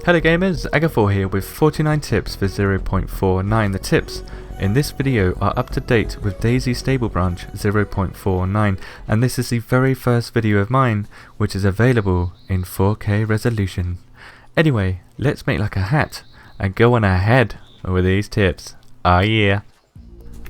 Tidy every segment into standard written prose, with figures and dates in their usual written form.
Hello gamers, Agafor here with 49 tips for 0.49. The tips in this video are up to date with DayZ stable branch 0.49, and this is the very first video of mine which is available in 4K resolution. Anyway, let's make like a hat and go on ahead with these tips. Oh yeah.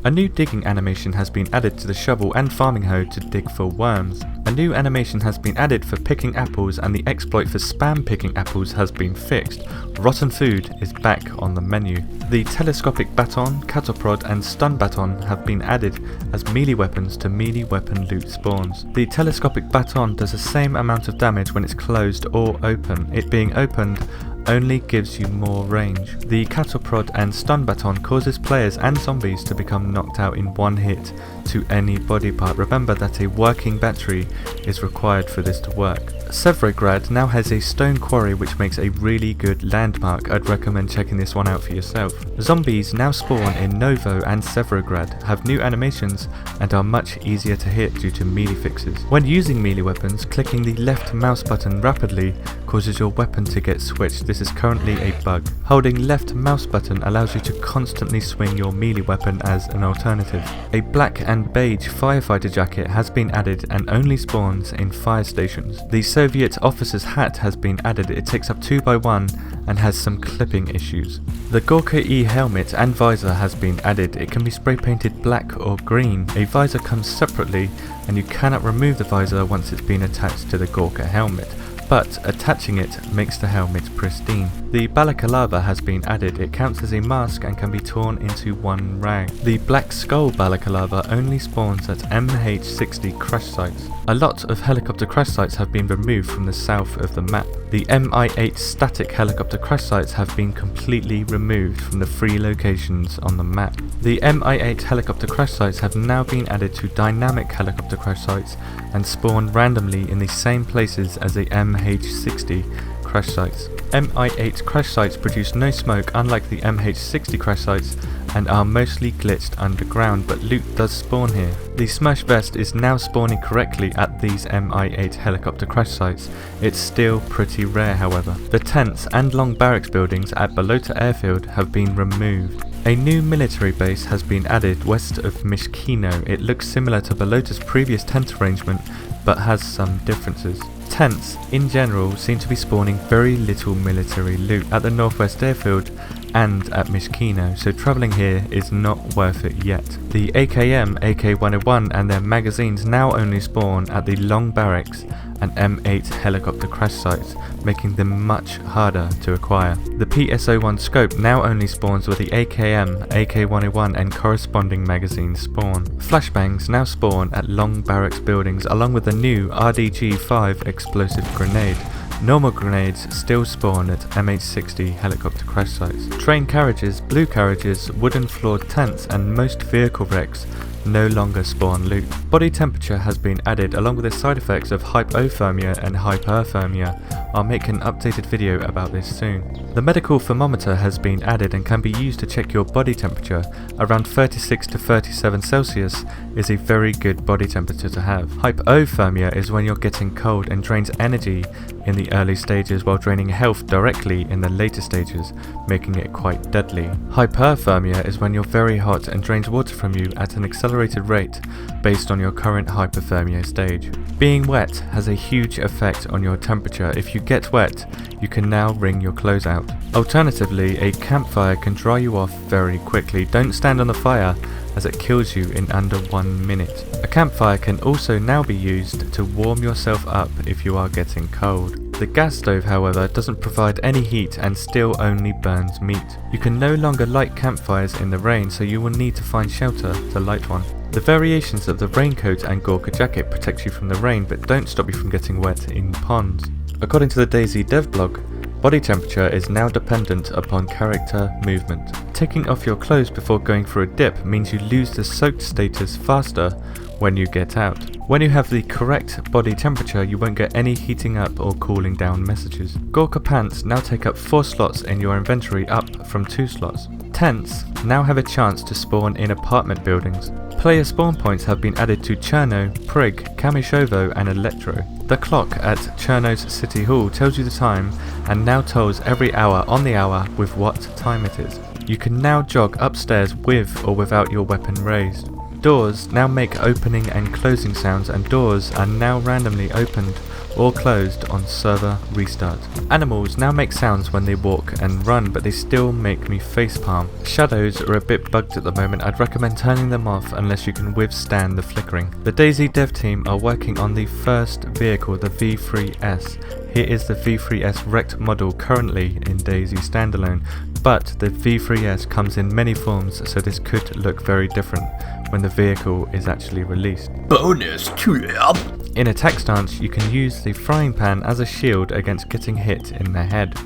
A new digging animation has been added to the shovel and farming hoe to dig for worms. A new animation has been added for picking apples, and the exploit for spam picking apples has been fixed. Rotten food is back on the menu. The Telescopic Baton, Cattle Prod and Stun Baton have been added as melee weapons to melee weapon loot spawns. The Telescopic Baton does the same amount of damage when it's closed or open. It being opened only gives you more range. The Cattle Prod and Stun Baton causes players and zombies to become knocked out in one hit to any body part. Remember that a working battery is required for this to work. Severograd now has a stone quarry which makes a really good landmark. I'd recommend checking this one out for yourself. Zombies now spawn in Novo and Severograd, have new animations and are much easier to hit due to melee fixes. When using melee weapons, clicking the left mouse button rapidly causes your weapon to get switched. This is currently a bug. Holding left mouse button allows you to constantly swing your melee weapon as an alternative. A black and beige firefighter jacket has been added and only spawns in fire stations. The Soviet officer's hat has been added. It takes up 2x1 and has some clipping issues. The Gorka E helmet and visor has been added. It can be spray painted black or green. A visor comes separately and you cannot remove the visor once it's been attached to the Gorka helmet, but attaching it makes the helmet pristine. The balaclava has been added. It counts as a mask and can be torn into one rag. The Black Skull balaclava only spawns at MH60 crash sites. A lot of helicopter crash sites have been removed from the south of the map. The MI8 static helicopter crash sites have been completely removed from the 3 locations on the map. The MI8 helicopter crash sites have now been added to dynamic helicopter crash sites and spawn randomly in the same places as the MH60 crash sites. MI8 crash sites produce no smoke unlike the MH60 crash sites and are mostly glitched underground, but loot does spawn here. The Smash Vest is now spawning correctly at these MI8 helicopter crash sites. It's still pretty rare however. The tents and long barracks buildings at Balota Airfield have been removed. A new military base has been added west of Mishkino. It looks similar to Balota's previous tent arrangement but has some differences. Tents in general seem to be spawning very little military loot at the Northwest Airfield and at Mishkino, so travelling here is not worth it yet. The AKM, AK-101 and their magazines now only spawn at the Long Barracks and M8 helicopter crash sites, making them much harder to acquire. The PSO-1 scope now only spawns where the AKM, AK-101 and corresponding magazines spawn. Flashbangs now spawn at Long Barracks buildings along with the new RDG-5 explosive grenade. Normal grenades still spawn at MH60 helicopter crash sites. Train carriages, blue carriages, wooden floored tents and most vehicle wrecks no longer spawn loot. Body temperature has been added along with the side effects of hypothermia and hyperthermia. I'll make an updated video about this soon. The medical thermometer has been added and can be used to check your body temperature. Around 36 to 37 Celsius is a very good body temperature to have. Hypothermia is when you're getting cold and drains energy in the early stages while draining health directly in the later stages, making it quite deadly. Hyperthermia is when you're very hot and drains water from you at an accelerated rate based on your current hypothermia stage. Being wet has a huge effect on your temperature. If you get wet, you can now wring your clothes out. Alternatively, a campfire can dry you off very quickly. Don't stand on the fire as it kills you in under 1 minute. A campfire can also now be used to warm yourself up if you are getting cold. The gas stove, however, doesn't provide any heat and still only burns meat. You can no longer light campfires in the rain, so you will need to find shelter to light one. The variations of the raincoat and Gorka jacket protect you from the rain but don't stop you from getting wet in ponds. According to the DayZ dev blog, body temperature is now dependent upon character movement. Taking off your clothes before going for a dip means you lose the soaked status faster when you get out. When you have the correct body temperature, you won't get any heating up or cooling down messages. Gorka pants now take up 4 slots in your inventory, up from 2 slots. Tents now have a chance to spawn in apartment buildings. Player spawn points have been added to Cherno, Prig, Kamishovo and Electro. The clock at Cherno's City Hall tells you the time and now tells every hour on the hour with what time it is. You can now jog upstairs with or without your weapon raised. Doors now make opening and closing sounds, and doors are now randomly opened or closed on server restart. Animals now make sounds when they walk and run, but they still make me facepalm. Shadows are a bit bugged at the moment. I'd recommend turning them off unless you can withstand the flickering. The DayZ dev team are working on the first vehicle, the V3S. Here is the V3S wrecked model currently in DayZ standalone, but the V3S comes in many forms, so this could look very different when the vehicle is actually released. Bonus trip! In attack stance, you can use the frying pan as a shield against getting hit in the head.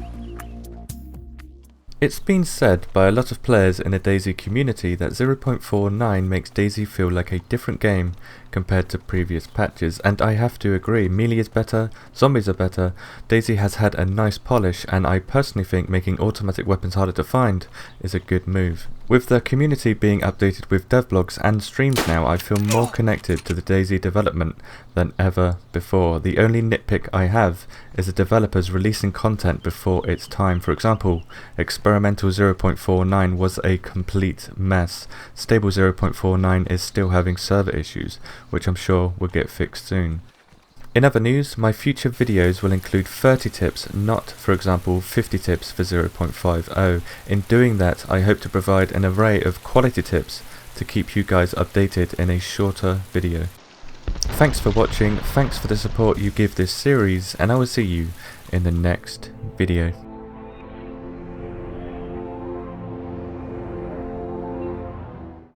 It's been said by a lot of players in the DayZ community that 0.49 makes DayZ feel like a different game compared to previous patches, and I have to agree. Melee is better, zombies are better, DayZ has had a nice polish, and I personally think making automatic weapons harder to find is a good move. With the community being updated with devlogs and streams now, I feel more connected to the DayZ development than ever before. The only nitpick I have is the developers releasing content before its time. For example, experimental 0.49 was a complete mess. Stable 0.49 is still having server issues, which I'm sure will get fixed soon. In other news, my future videos will include 30 tips, not, for example, 50 tips for 0.50. In doing that, I hope to provide an array of quality tips to keep you guys updated in a shorter video. Thanks for watching, thanks for the support you give this series, and I will see you in the next video.